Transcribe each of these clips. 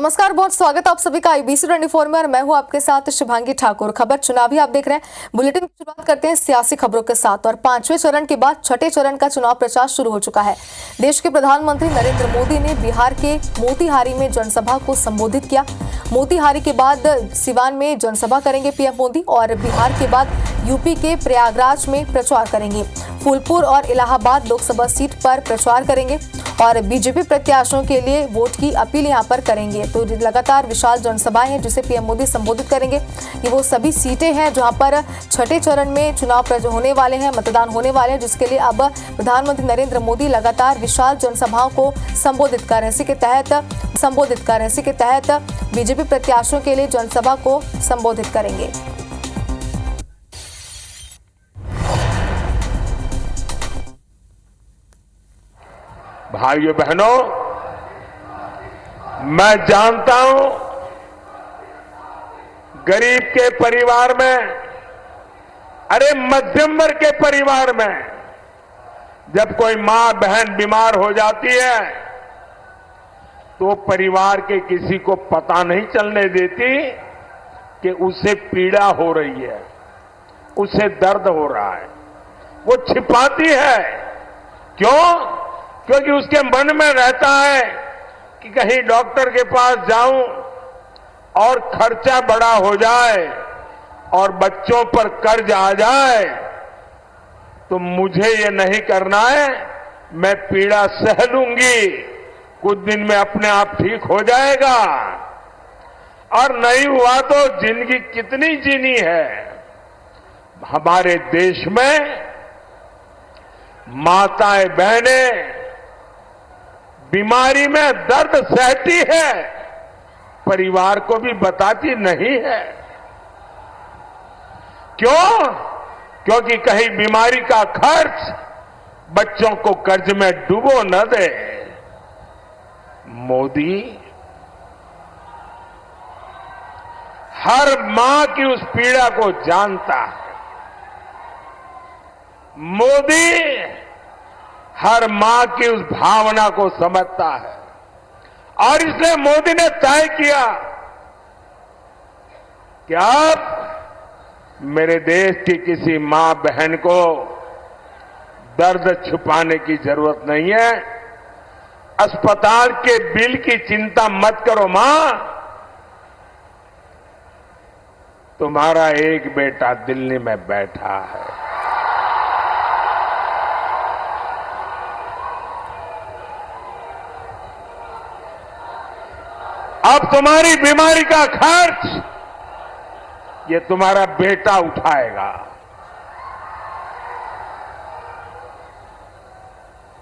नमस्कार, बहुत स्वागत है आप सभी का IBC 24 में और मैं हूं आपके साथ शुभांगी ठाकुर। खबर चुनावी आप देख रहे हैं। बुलेटिन की शुरुआत करते हैं सियासी खबरों के साथ। और पांचवें चरण के बाद छठे चरण का चुनाव प्रचार शुरू हो चुका है। देश के प्रधानमंत्री नरेंद्र मोदी ने बिहार के मोतिहारी में जनसभा को संबोधित किया। मोतिहारी के बाद सिवान में जनसभा करेंगे पीएम मोदी और बिहार के बाद यूपी के प्रयागराज में प्रचार करेंगे। फूलपुर और इलाहाबाद लोकसभा सीट पर प्रचार करेंगे और बीजेपी प्रत्याशियों के लिए वोट की अपील यहां पर करेंगे। तो लगातार विशाल जनसभाएं हैं जिसे पीएम मोदी संबोधित करेंगे। ये वो सभी सीटें हैं जहां पर छठे चरण में चुनाव होने वाले हैं, मतदान होने वाले हैं, जिसके लिए अब प्रधानमंत्री नरेंद्र मोदी लगातार विशाल जनसभाओं को संबोधित कर रहे हैं। इसी के तहत बीजेपी प्रत्याशियों के लिए जनसभा को संबोधित करेंगे। भाइयों बहनों, मैं जानता हूं गरीब के परिवार में, अरे मध्यम वर्ग के परिवार में जब कोई मां बहन बीमार हो जाती है तो परिवार के किसी को पता नहीं चलने देती कि उसे पीड़ा हो रही है, उसे दर्द हो रहा है। वो छिपाती है। क्यों? क्योंकि उसके मन में रहता है कि कहीं डॉक्टर के पास जाऊं और खर्चा बड़ा हो जाए और बच्चों पर कर्ज आ जाए तो मुझे ये नहीं करना है, मैं पीड़ा सह लूंगी, कुछ दिन में अपने आप ठीक हो जाएगा। और नहीं हुआ तो जिंदगी कितनी जीनी है। हमारे देश में माताएं बहनें बीमारी में दर्द सहती है, परिवार को भी बताती नहीं है। क्यों? क्योंकि कहीं बीमारी का खर्च बच्चों को कर्ज में डुबो न दे। मोदी हर मां की उस पीड़ा को जानता है। मोदी हर मां की उस भावना को समझता है और इसलिए मोदी ने तय किया कि अब मेरे देश की किसी मां बहन को दर्द छुपाने की जरूरत नहीं है। अस्पताल के बिल की चिंता मत करो मां, तुम्हारा एक बेटा दिल्ली में बैठा है। अब तुम्हारी बीमारी का खर्च ये तुम्हारा बेटा उठाएगा।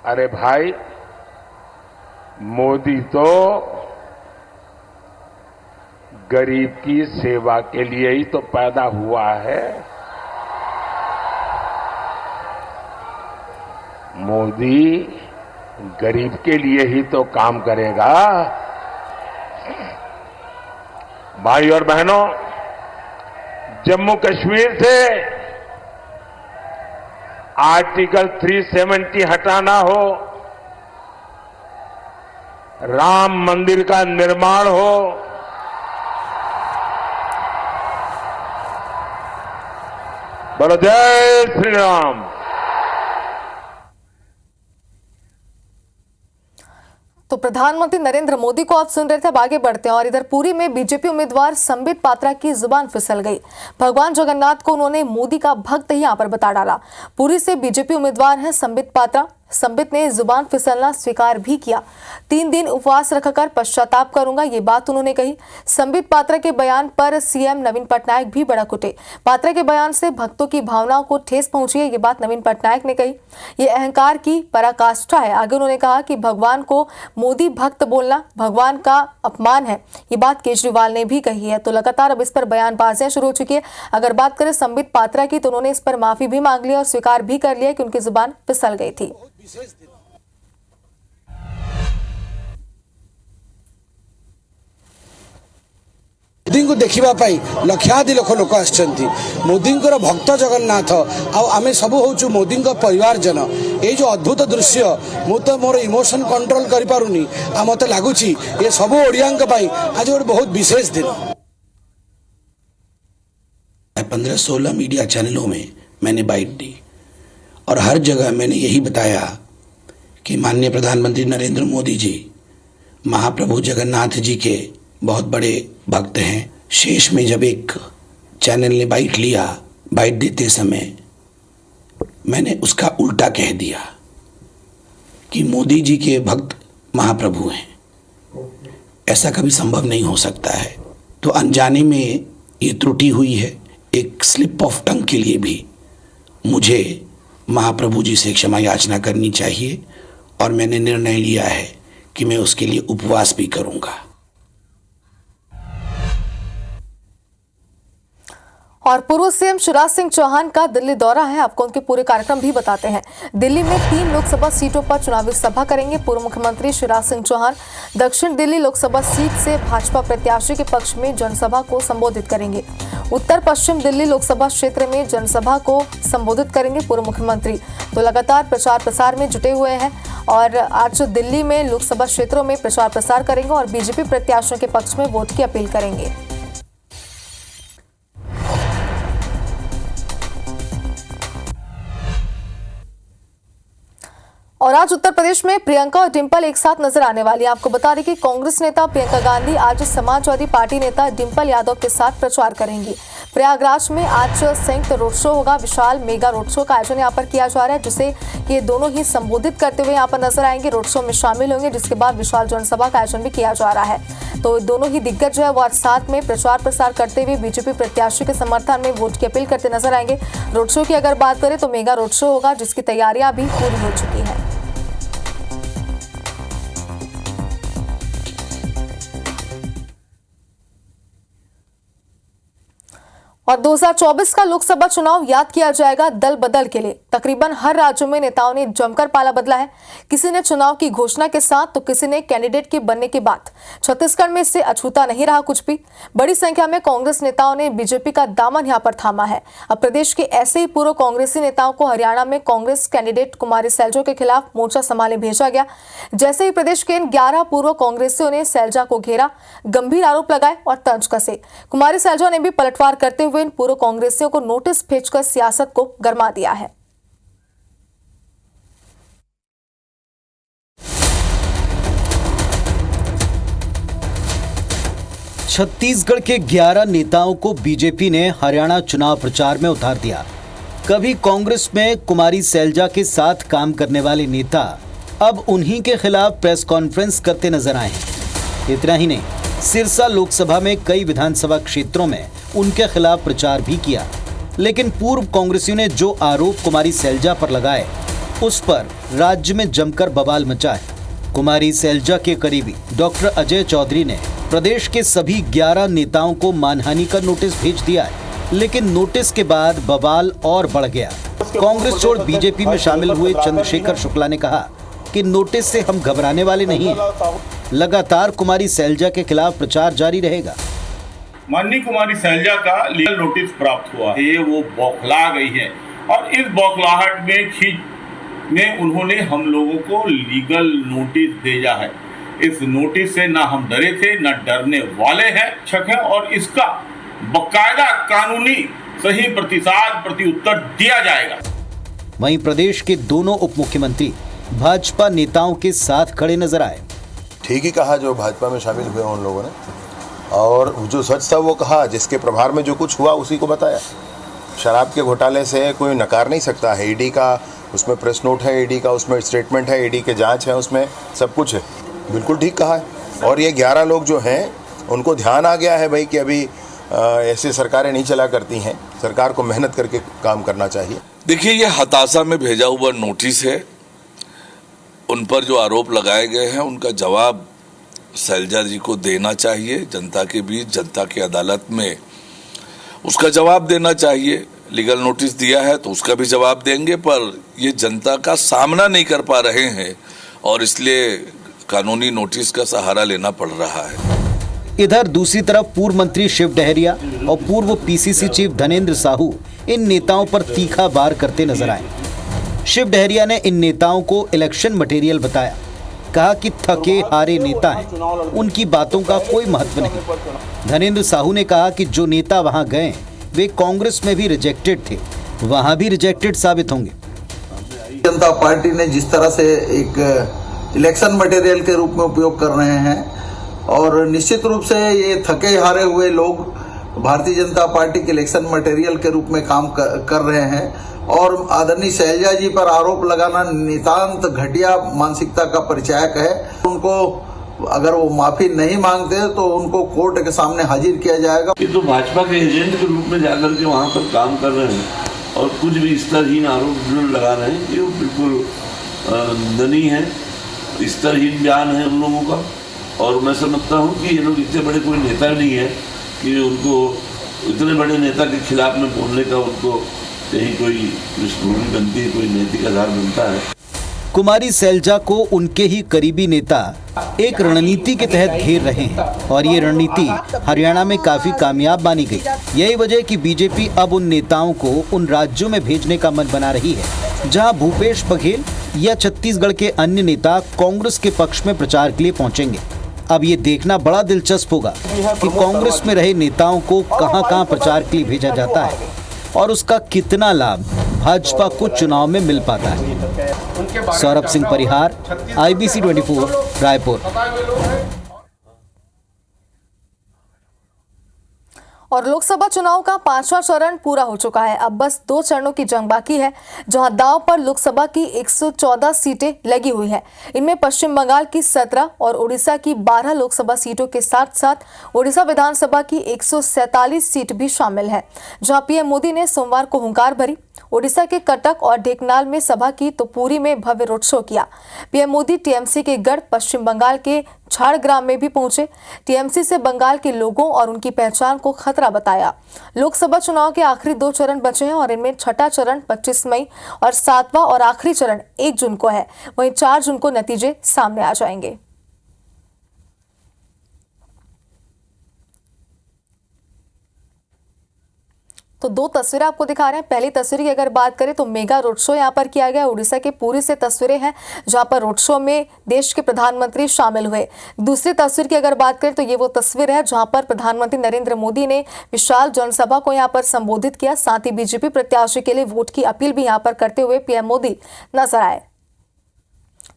अरे भाई, मोदी तो गरीब की सेवा के लिए ही तो पैदा हुआ है। मोदी गरीब के लिए ही तो काम करेगा। भाई और बहनों, जम्मू कश्मीर से आर्टिकल 370 हटाना हो, राम मंदिर का निर्माण हो, बोलो जय श्री राम। तो प्रधानमंत्री नरेंद्र मोदी को आप सुन रहे थे। अब आगे बढ़ते हैं और इधर पुरी में बीजेपी उम्मीदवार संबित पात्रा की जुबान फिसल गई। भगवान जगन्नाथ को उन्होंने मोदी का भक्त ही यहां पर बता डाला। पुरी से बीजेपी उम्मीदवार हैं संबित पात्रा। संबित ने जुबान फिसलना स्वीकार भी किया। 3 दिन उपवास रखकर पश्चाताप करूंगा, ये बात उन्होंने कही। संबित पात्रा के बयान पर सीएम नवीन पटनायक भी भड़क उठे। पात्रा के बयान से भक्तों की भावनाओं को ठेस पहुंची है, ये बात नवीन पटनायक ने कही। ये अहंकार की पराकाष्ठा है। आगे उन्होंने कहा कि भगवान को मोदी भक्त बोलना भगवान का अपमान है, ये बात केजरीवाल ने भी कही है। तो लगातार अब इस पर बयानबाजियां शुरू हो चुकी है। अगर बात करें संबित पात्रा की तो उन्होंने इस पर माफी भी मांग ली और स्वीकार भी कर लिया कि उनकी जुबान फिसल गई थी। मोदी को देखा लक्षाधि लक्ष लोक आसछन्ति मोदी भक्त जगन्नाथ आम सब हूँ मोदी परिवारजन ये जो अद्भुत दृश्य मु तो मोर इमोशन कंट्रोल कर पारुनी आ मत लगुच ये सब ओडिया आज गोटे बहुत विशेष दिन। 15-16 मीडिया चैनलों में मैंने बाइट दी और हर जगह मैंने यही बताया कि माननीय प्रधानमंत्री नरेंद्र मोदी जी महाप्रभु जगन्नाथ जी के बहुत बड़े भक्त हैं। शेष में जब एक चैनल ने बाइट लिया, बाइट देते समय मैंने उसका उल्टा कह दिया कि मोदी जी के भक्त महाप्रभु हैं। ऐसा कभी संभव नहीं हो सकता है। तो अनजाने में ये त्रुटि हुई है। एक स्लिप ऑफ टंग के लिए भी मुझे महाप्रभु जी से क्षमा याचना करनी चाहिए और मैंने निर्णय लिया है कि मैं उसके लिए उपवास भी करूंगा। और पूर्व सीएम शिवराज सिंह चौहान का दिल्ली दौरा है। आपको उनके पूरे कार्यक्रम भी बताते हैं। दिल्ली में 3 लोकसभा सीटों पर चुनावी सभा करेंगे। पूर्व मुख्यमंत्री शिवराज सिंह चौहान दक्षिण दिल्ली लोकसभा सीट से भाजपा प्रत्याशी के पक्ष में जनसभा को संबोधित करेंगे। उत्तर पश्चिम दिल्ली लोकसभा क्षेत्र में जनसभा को संबोधित करेंगे पूर्व मुख्यमंत्री। तो लगातार प्रचार प्रसार में जुटे हुए हैं और आज दिल्ली में लोकसभा क्षेत्रों में प्रचार प्रसार करेंगे और बीजेपी प्रत्याशियों के पक्ष में वोट की अपील करेंगे। और आज उत्तर प्रदेश में प्रियंका और डिंपल एक साथ नजर आने वाली है। आपको बता दें कि कांग्रेस नेता प्रियंका गांधी आज समाजवादी पार्टी नेता डिंपल यादव के साथ प्रचार करेंगी। प्रयागराज में आज संयुक्त रोड शो होगा। विशाल मेगा रोड शो का आयोजन यहाँ पर किया जा रहा है, जिसे ये दोनों ही संबोधित करते हुए यहाँ पर नजर आएंगे, रोड शो में शामिल होंगे, जिसके बाद विशाल जनसभा का आयोजन भी किया जा रहा है। तो दोनों ही दिग्गज जो है वो आज साथ में प्रचार प्रसार करते हुए बीजेपी प्रत्याशी के समर्थन में वोट की अपील करते नजर आएंगे। रोड शो की अगर बात करें तो मेगा रोड शो होगा, जिसकी तैयारियां भी पूरी हो चुकी है। और 2024 का लोकसभा चुनाव याद किया जाएगा दल बदल के लिए। तकरीबन हर राज्य में नेताओं ने जमकर पाला बदला है। किसी ने चुनाव की घोषणा के साथ तो किसी ने कैंडिडेट के बनने के बाद। छत्तीसगढ़ में इससे अछूता नहीं रहा कुछ भी। बड़ी संख्या में कांग्रेस नेताओं ने बीजेपी का दामन यहां पर थामा है। अब प्रदेश के ऐसे ही पूर्व कांग्रेसी नेताओं को हरियाणा में कांग्रेस कैंडिडेट कुमारी सैलजा के खिलाफ मोर्चा संभाले भेजा गया। जैसे ही प्रदेश के इन 11 पूर्व कांग्रेसियों ने सैलजा को घेरा, गंभीर आरोप लगाए और तंज कसे। कुमारी सैलजा ने भी पलटवार करते हुए इन पूर्व कांग्रेसियों को नोटिस भेजकर सियासत को गरमा दिया है। छत्तीसगढ़ के 11 नेताओं को बीजेपी ने हरियाणा चुनाव प्रचार में उतार दिया। कभी कांग्रेस में कुमारी सैलजा के साथ काम करने वाले नेता अब उन्हीं के खिलाफ प्रेस कॉन्फ्रेंस करते नजर आए हैं। इतना ही नहीं, सिरसा लोकसभा में कई विधानसभा क्षेत्रों में उनके खिलाफ प्रचार भी किया। लेकिन पूर्व कांग्रेसियों ने जो आरोप कुमारी सैलजा पर लगाए, उस पर राज्य में जमकर बवाल मचा है। कुमारी सैलजा के करीबी डॉक्टर अजय चौधरी ने प्रदेश के सभी 11 नेताओं को मानहानि का नोटिस भेज दिया है। लेकिन नोटिस के बाद बवाल और बढ़ गया। कांग्रेस छोड़ बीजेपी में शामिल हुए चंद्रशेखर शुक्ला ने कहा कि नोटिस से हम घबराने वाले नहीं हैं। लगातार कुमारी सैलजा के खिलाफ प्रचार जारी रहेगा। माननीय कुमारी सैलजा का लीगल नोटिस प्राप्त हुआ है। वो बौखला गई है और इस बौखलाहट में उन्होंने हम लोगों को लीगल नोटिस भेजा है। इस नोटिस से ना हम डरे थे, ना डरने वाले हैं। शक है और इसका बकायदा कानूनी सही प्रत्युत्तर दिया जाएगा। वहीं प्रदेश के दोनों उप मुख्यमंत्री भाजपा नेताओं के साथ खड़े नजर आए। ठीक ही कहा जो भाजपा में शामिल हुए उन लोगों ने, और जो सच था वो कहा। जिसके प्रभार में जो कुछ हुआ उसी को बताया। शराब के घोटाले से कोई नकार नहीं सकता है। ईडी का उसमें प्रेस नोट है, ईडी का उसमें स्टेटमेंट है, ईडी के जांच है, उसमें सब कुछ है। बिल्कुल ठीक कहा है। और ये 11 लोग जो हैं उनको ध्यान आ गया है भाई कि अभी ऐसे सरकारें नहीं चला करती हैं। सरकार को मेहनत करके काम करना चाहिए। देखिए, ये हताशा में भेजा हुआ नोटिस है। उन पर जो आरोप लगाए गए हैं उनका जवाब सैलजा जी को देना चाहिए। जनता के बीच, जनता की अदालत में उसका जवाब देना चाहिए। लीगल नोटिस दिया है तो उसका भी जवाब देंगे, पर ये जनता का सामना नहीं कर पा रहे हैं और इसलिए कानूनी नोटिस का सहारा लेना पड़ रहा है। इधर दूसरी तरफ पूर्व मंत्री शिव डहरिया और पूर्व पीसीसी चीफ धनेंद्र साहू इन नेताओं पर तीखा वार करते नजर आए। शिव डहरिया ने इन नेताओं को इलेक्शन मटेरियल बताया, कहा कि थके हारे नेता हैं, उनकी बातों का कोई महत्व नहीं। धनेंद्र साहू ने कहा कि जो नेता वहां गए वे कांग्रेस में भी रिजेक्टेड थे, वहां भी रिजेक्टेड साबित होंगे। जनता पार्टी ने जिस तरह से एक इलेक्शन मटेरियल के रूप में उपयोग कर रहे हैं और निश्चित रूप से ये थके हारे हुए लोग भारतीय जनता पार्टी के इलेक्शन मटेरियल के रूप में काम कर रहे हैं और आदरणीय शैलजा जी पर आरोप लगाना नितांत घटिया मानसिकता का परिचायक है। उनको अगर वो माफी नहीं मांगते तो उनको कोर्ट के सामने हाजिर किया जाएगा। ये तो भाजपा के एजेंट के रूप में जाकर के वहाँ पर काम कर रहे हैं और कुछ भी स्तरहीन आरोप लगा रहे हैं कि वो बिल्कुल निंदनीय है, स्तरहीन बयान है उन लोगों का। और मैं समझता हूँ कि ये लोग इतने बड़े कोई नेता नहीं है कि उनको इतने बड़े नेता के खिलाफ में बोलने का उनको कहीं कोई पृष्ठभूमि बनती है, कोई नैतिक आधार बनता है। कुमारी सैलजा को उनके ही करीबी नेता एक रणनीति के तहत घेर रहे हैं और ये रणनीति हरियाणा में काफी कामयाब मानी गई। यही वजह कि बीजेपी अब उन नेताओं को उन राज्यों में भेजने का मन बना रही है जहां भूपेश बघेल या छत्तीसगढ़ के अन्य नेता कांग्रेस के पक्ष में प्रचार के लिए पहुंचेंगे। अब ये देखना बड़ा दिलचस्प होगा कि कांग्रेस में रहे नेताओं को कहां-कहां प्रचार के लिए भेजा जाता है और उसका कितना लाभ भाजपा को चुनाव में मिल पाता है। सौरभ सिंह परिहार, IBC 24, रायपुर। और लोकसभा चुनाव का 5वां चरण पूरा हो चुका है। अब बस 2 चरणों की जंग बाकी है, जहां दांव पर लोकसभा की 114 सीटें लगी हुई हैं। इनमें पश्चिम बंगाल की 17 और उड़ीसा की 12 लोकसभा सीटों के साथ साथ उड़ीसा विधानसभा की 147 सीट भी शामिल है, जहां पीएम मोदी ने सोमवार को हुंकार भरी। ओडिशा के कटक और ढेंकनाल में सभा की तो पुरी में भव्य रोड शो किया। पीएम मोदी टीएमसी के गढ़ पश्चिम बंगाल के झाड़ग्राम में भी पहुंचे। टीएमसी से बंगाल के लोगों और उनकी पहचान को खतरा बताया। लोकसभा चुनाव के आखिरी 2 चरण बचे हैं और इनमें छठा चरण 25 मई और 7वां और आखिरी चरण 1 जून को है। वहीं 4 जून को नतीजे सामने आ जाएंगे। तो 2 तस्वीरें आपको दिखा रहे हैं। पहली तस्वीर की अगर बात करें तो मेगा रोड शो यहाँ पर किया गया। उड़ीसा के पुरी से तस्वीरें हैं जहाँ पर रोड शो में देश के प्रधानमंत्री शामिल हुए। दूसरी तस्वीर की अगर बात करें तो ये वो तस्वीर है जहाँ पर प्रधानमंत्री नरेंद्र मोदी ने विशाल जनसभा को यहाँ पर संबोधित किया। साथ ही बीजेपी प्रत्याशी के लिए वोट की अपील भी यहाँ पर करते हुए पीएम मोदी नजर आए।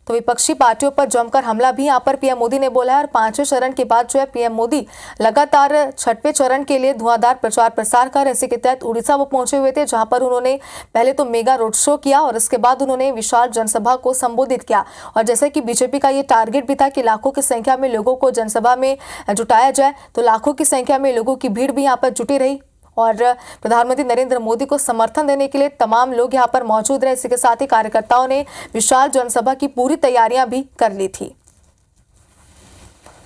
तो विपक्षी पार्टियों पर जमकर हमला भी यहाँ पर पीएम मोदी ने बोला है। और 5वें चरण के बाद जो है पीएम मोदी लगातार 6वें चरण के लिए धुआंधार प्रचार प्रसार कर इसी के तहत उड़ीसा वो पहुंचे हुए थे, जहां पर उन्होंने पहले तो मेगा रोड शो किया और इसके बाद उन्होंने विशाल जनसभा को संबोधित किया। और जैसे कि बीजेपी का ये टारगेट भी था कि लाखों की संख्या में लोगों को जनसभा में जुटाया जाए, तो लाखों की संख्या में लोगों की भीड़ भी यहाँ पर जुटी रही और प्रधानमंत्री नरेंद्र मोदी को समर्थन देने के लिए तमाम लोग यहां पर मौजूद रहे। इसी के साथ ही कार्यकर्ताओं ने विशाल जनसभा की पूरी तैयारियां भी कर ली थी।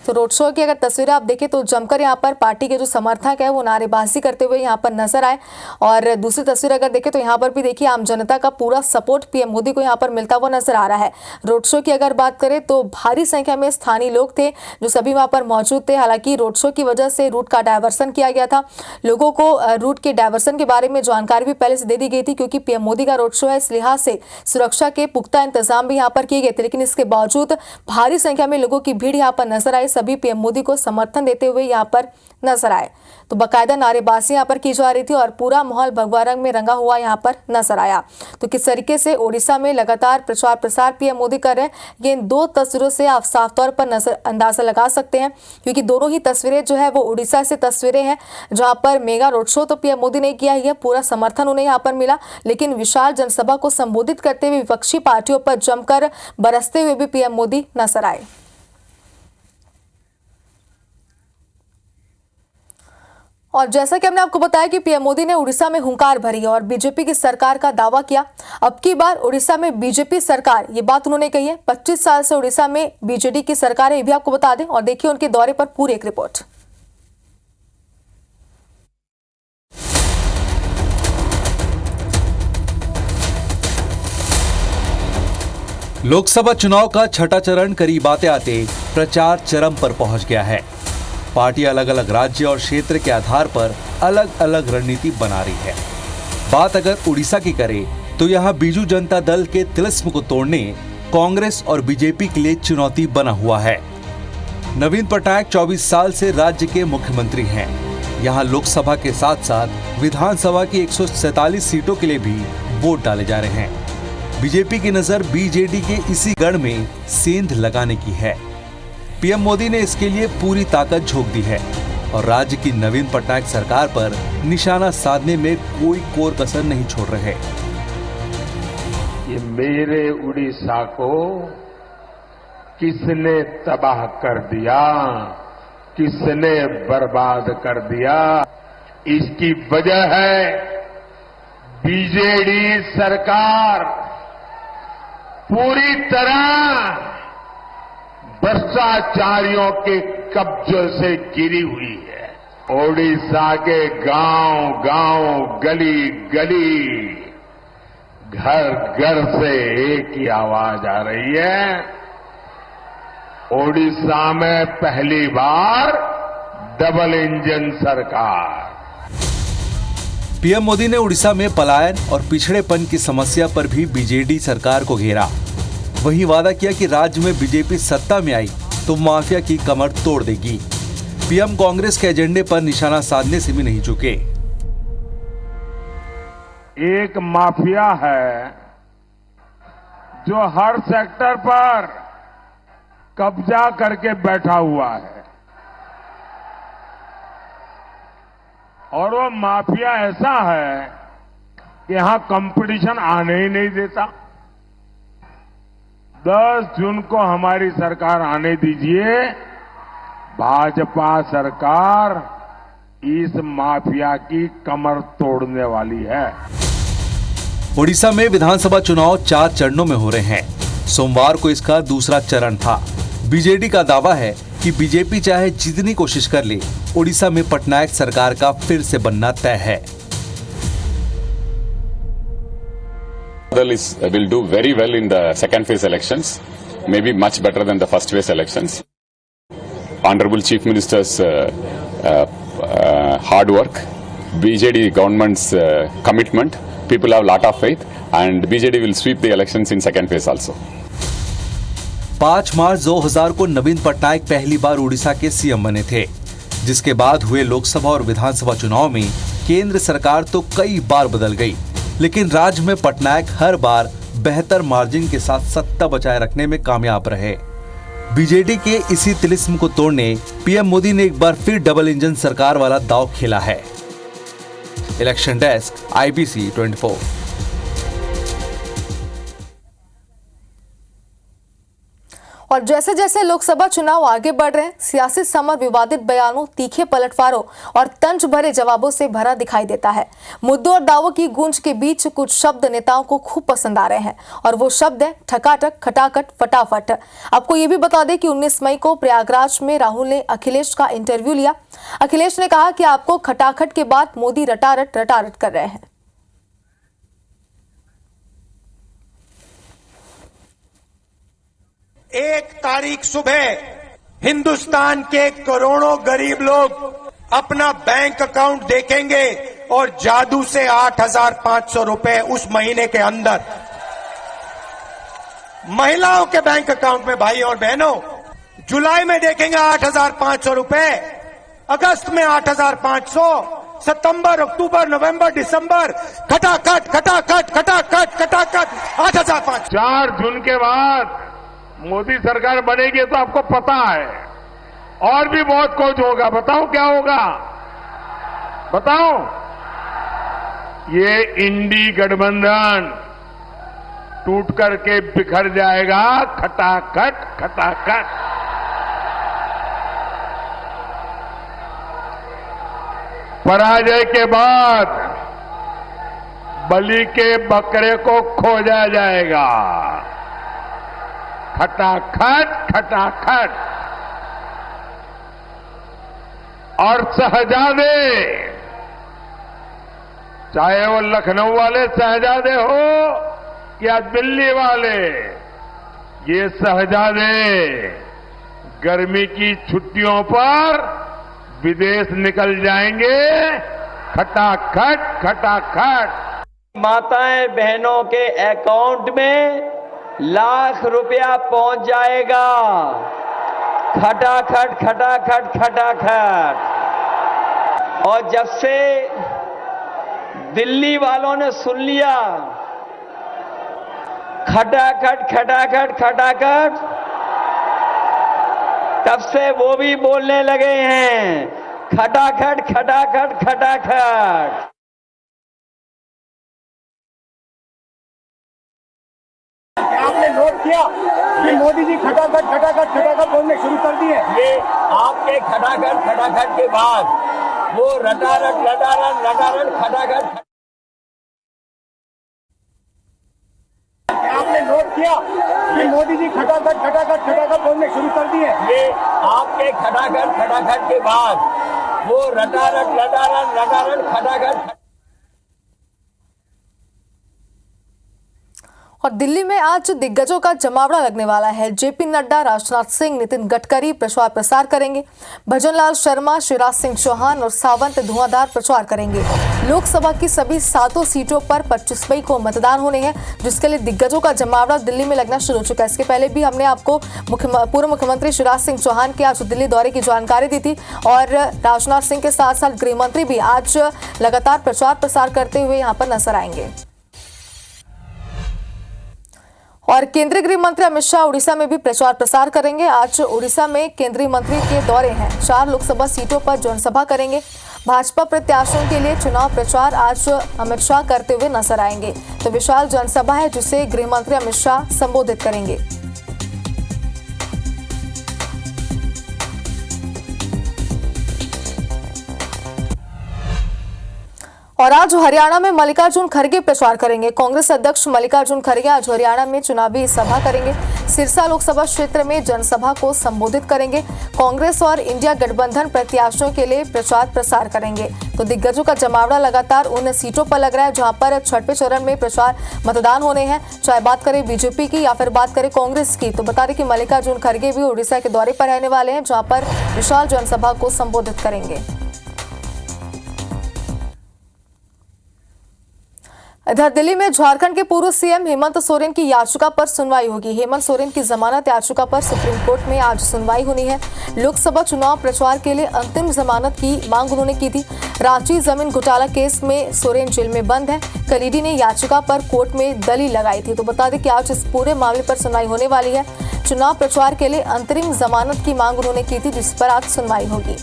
तो रोड शो की अगर तस्वीरें आप देखें तो जमकर यहाँ पर पार्टी के जो समर्थक है वो नारेबाजी करते हुए यहाँ पर नजर आए। और दूसरी तस्वीर अगर देखें तो यहाँ पर भी देखिए आम जनता का पूरा सपोर्ट पीएम मोदी को यहाँ पर मिलता हुआ नजर आ रहा है। रोड शो की अगर बात करें तो भारी संख्या में स्थानीय लोग थे जो सभी वहाँ पर मौजूद थे। हालांकि रोड शो की वजह से रूट का डायवर्सन किया गया था। लोगों को रूट के डायवर्सन के बारे में जानकारी भी पहले से दे दी गई थी, क्योंकि पीएम मोदी का रोड शो है, इस लिहाज से सुरक्षा के पुख्ता इंतजाम भी यहाँ पर किए गए थे। लेकिन इसके बावजूद भारी संख्या में लोगों की भीड़ यहाँ पर नजर आई। सभी पीएम मोदी को समर्थन देते हुए यहाँ पर नजर आए। तो बाकायदा नारेबाजी यहाँ पर की जा रही थी और पूरा माहौल भगवा रंग में रंगा हुआ यहाँ पर नजर आया। तो किस तरीके से ओडिशा में लगातार प्रचार प्रसार पीएम मोदी कर रहे हैं, ये इन 2 तस्वीरों से आप साफ तौर पर अंदाजा लगा सकते हैं, क्योंकि दोनों ही तस्वीरें जो है वो उड़ीसा से तस्वीरें हैं जहाँ पर मेगा रोड शो तो पीएम मोदी ने किया ही है, पूरा समर्थन उन्हें यहाँ पर मिला। लेकिन विशाल जनसभा को संबोधित करते हुए विपक्षी पार्टियों पर जमकर बरसते हुए भी पीएम मोदी नजर आए। और जैसा कि हमने आपको बताया कि पीएम मोदी ने उड़ीसा में हुंकार भरी और बीजेपी की सरकार का दावा किया। अब की बार उड़ीसा में बीजेपी सरकार, ये बात उन्होंने कही है। 25 साल से उड़ीसा में बीजेडी की सरकार है, ये भी आपको बता दें। और देखिए उनके दौरे पर पूरी एक रिपोर्ट। लोकसभा चुनाव का 6ठा चरण करीब आते आते प्रचार चरम पर पहुंच गया है। पार्टी अलग अलग राज्य और क्षेत्र के आधार पर अलग अलग रणनीति बना रही है। बात अगर उड़ीसा की करें तो यहाँ बीजू जनता दल के तिलिस्म को तोड़ने कांग्रेस और बीजेपी के लिए चुनौती बना हुआ है। नवीन पटनायक 24 साल से राज्य के मुख्यमंत्री हैं। यहाँ लोकसभा के साथ साथ विधानसभा की 147 सीटों के लिए भी वोट डाले जा रहे हैं। बीजेपी की नजर बीजेडी के इसी गढ़ में सेंध लगाने की है। पीएम मोदी ने इसके लिए पूरी ताकत झोंक दी है और राज्य की नवीन पटनायक सरकार पर निशाना साधने में कोई कोर कसर नहीं छोड़ रहे। ये मेरे उड़ीसा को किसने तबाह कर दिया, किसने बर्बाद कर दिया, इसकी वजह है बीजेडी सरकार पूरी तरह भ्रष्टाचारियों के कब्जे से गिरी हुई है। ओडिशा के गांव गांव, गली गली, घर घर से एक ही आवाज आ रही है, ओडिशा में पहली बार डबल इंजन सरकार। पीएम मोदी ने उड़ीसा में पलायन और पिछड़ेपन की समस्या पर भी बीजेडी सरकार को घेरा। वहीं वादा किया कि राज्य में बीजेपी सत्ता में आई तो माफिया की कमर तोड़ देगी। पीएम कांग्रेस के एजेंडे पर निशाना साधने से भी नहीं झुके। एक माफिया है जो हर सेक्टर पर कब्जा करके बैठा हुआ है और वो माफिया ऐसा है कि यहां कंपटीशन आने ही नहीं देता। 10 जून को हमारी सरकार आने दीजिए, भाजपा सरकार इस माफिया की कमर तोड़ने वाली है। उड़ीसा में विधानसभा चुनाव 4 चरणों में हो रहे हैं। सोमवार को इसका दूसरा चरण था। बीजेडी का दावा है कि बीजेपी चाहे जितनी कोशिश कर ले, उड़ीसा में पटनायक सरकार का फिर से बनना तय है। will do very well in the second phase elections, maybe much better than the first phase elections. Honorable Chief Minister's hard work, BJD government's commitment, people have a lot of faith and BJD will sweep the elections in second phase also. 5 मार्च 2000 को नवीन पटनायक पहली बार उड़ीसा के CM बने थे, जिसके बाद हुए लोकसभा और विधानसभा चुनाव में केंद्र सरकार तो कई बार बदल गई, लेकिन राज्य में पटनायक हर बार बेहतर मार्जिन के साथ सत्ता बचाए रखने में कामयाब रहे। बीजेडी के इसी तिलिस्म को तोड़ने पीएम मोदी ने एक बार फिर डबल इंजन सरकार वाला दांव खेला है। Election desk, IBC 24। और जैसे जैसे लोकसभा चुनाव आगे बढ़ रहे हैं, सियासी समर विवादित बयानों, तीखे पलटवारों और तंज भरे जवाबों से भरा दिखाई देता है। मुद्दों और दावों की गूंज के बीच कुछ शब्द नेताओं को खूब पसंद आ रहे हैं और वो शब्द है ठकाठक, खटाखट, फटाफट। आपको ये भी बता दें कि 19 मई को प्रयागराज में राहुल ने अखिलेश का इंटरव्यू लिया। अखिलेश ने कहा कि आपको खटाखट के बाद मोदी रटारट कर रहे हैं। एक तारीख सुबह हिंदुस्तान के करोड़ों गरीब लोग अपना बैंक अकाउंट देखेंगे और जादू से 8,500 रुपए उस महीने के अंदर महिलाओं के बैंक अकाउंट में, भाई और बहनों, जुलाई में देखेंगे 8,500 रुपए, अगस्त में 8,500, सितंबर, अक्टूबर, नवंबर, दिसंबर, खटाखट खटाखट खटाखट खटाखट 8,500। 4 जून के बाद मोदी सरकार बनेगी तो आपको पता है और भी बहुत कुछ होगा। बताओ क्या होगा, बताओ। ये इंडी गठबंधन टूट करके बिखर जाएगा, खटाखट खटाखट। पराजय के बाद बलि के बकरे को खोजा जाएगा, खटाखट खटाखट। और शहजादे, चाहे वो लखनऊ वाले शहजादे हो या दिल्ली वाले, ये शहजादे गर्मी की छुट्टियों पर विदेश निकल जाएंगे खटाखट खटाखट। माताएं बहनों के अकाउंट में लाख रुपया पहुंच जाएगा, खटाखट खटाखट खटाखट। और जब से दिल्ली वालों ने सुन लिया खटाखट खटाखट खटाखट, तब से वो भी बोलने लगे हैं खटाखट खटाखट खटाखट। आपने नोट किया कि मोदी जी खटाखट खटाखट खटाखट बोलने शुरू कर दिए। ये आपके खटाखट खटाखट के बाद वो रटारट रटारट रटारट खटाखट। आपने नोट किया कि मोदी जी खटाखट खटाखट खटाखट बोलने शुरू कर दिए। ये आपके खटाखट खटाखट के बाद वो रटारट रटारट रटारट खटाखट। और दिल्ली में आज दिग्गजों का जमावड़ा लगने वाला है। जेपी नड्डा, राजनाथ सिंह, नितिन गडकरी प्रचार प्रसार करेंगे। भजनलाल शर्मा, शिवराज सिंह चौहान और सावंत धुआंधार प्रचार करेंगे। लोकसभा की सभी 7 सीटों पर 25 मई को मतदान होने हैं, जिसके लिए दिग्गजों का जमावड़ा दिल्ली में लगना शुरू हो चुका है। इसके पहले भी हमने आपको पूर्व मुख्यमंत्री शिवराज सिंह चौहान के आज दिल्ली दौरे की जानकारी दी थी और राजनाथ सिंह के साथ साथ गृह मंत्री भी आज लगातार प्रचार प्रसार करते हुए यहाँ पर नजर आएंगे। और केंद्रीय गृह मंत्री अमित शाह उड़ीसा में भी प्रचार प्रसार करेंगे। आज उड़ीसा में केंद्रीय मंत्री के दौरे हैं। 4 लोकसभा सीटों पर जनसभा करेंगे। भाजपा प्रत्याशियों के लिए चुनाव प्रचार आज अमित शाह करते हुए नजर आएंगे। तो विशाल जनसभा है जिसे गृह मंत्री अमित शाह संबोधित करेंगे। और आज हरियाणा में मल्लिकार्जुन खड़गे प्रचार करेंगे। कांग्रेस अध्यक्ष मल्लिकार्जुन खड़गे आज हरियाणा में चुनावी सभा करेंगे। सिरसा लोकसभा क्षेत्र में जनसभा को संबोधित करेंगे। कांग्रेस और इंडिया गठबंधन प्रत्याशियों के लिए प्रचार प्रसार करेंगे। तो दिग्गजों का जमावड़ा लगातार उन सीटों पर लग रहा है जहां पर 6वें चरण में प्रचार मतदान होने हैं। चाहे बात करें बीजेपी की या फिर बात करें कांग्रेस की, तो बता दें कि मल्लिकार्जुन खड़गे भी उड़ीसा के दौरे पर रहने वाले हैं, जहां पर विशाल जनसभा को संबोधित करेंगे। इधर दिल्ली में झारखंड के पूर्व सीएम हेमंत सोरेन की याचिका पर सुनवाई होगी। हेमंत सोरेन की जमानत याचिका पर सुप्रीम कोर्ट में आज सुनवाई होनी है। लोकसभा चुनाव प्रचार के लिए अंतिम जमानत की मांग उन्होंने की थी। रांची जमीन घोटाला केस में सोरेन जेल में बंद है। कल ईडी ने याचिका पर कोर्ट में दलील लगाई थी। तो बता दें कि आज इस पूरे मामले पर सुनवाई होने वाली है। चुनाव प्रचार के लिए अंतरिम जमानत की मांग उन्होंने की थी, जिस पर आज सुनवाई होगी।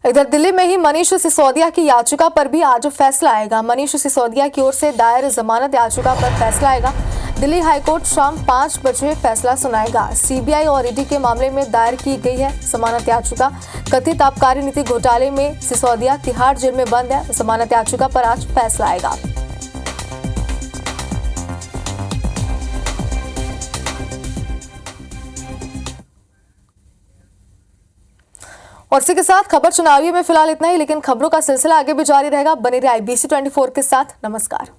इधर दिल्ली में ही मनीष सिसोदिया की याचिका पर भी आज फैसला आएगा। मनीष सिसोदिया की ओर से दायर जमानत याचिका पर फैसला आएगा। दिल्ली हाईकोर्ट शाम 5 बजे फैसला सुनाएगा। सीबीआई और ईडी के मामले में दायर की गई है जमानत याचिका। कथित आबकारी नीति घोटाले में सिसोदिया तिहाड़ जेल में बंद है। जमानत याचिका पर आज फैसला आएगा। और इसी के साथ खबर चुनावी में फिलहाल इतना ही, लेकिन खबरों का सिलसिला आगे भी जारी रहेगा। बने रहिए IBC 24 के साथ। नमस्कार।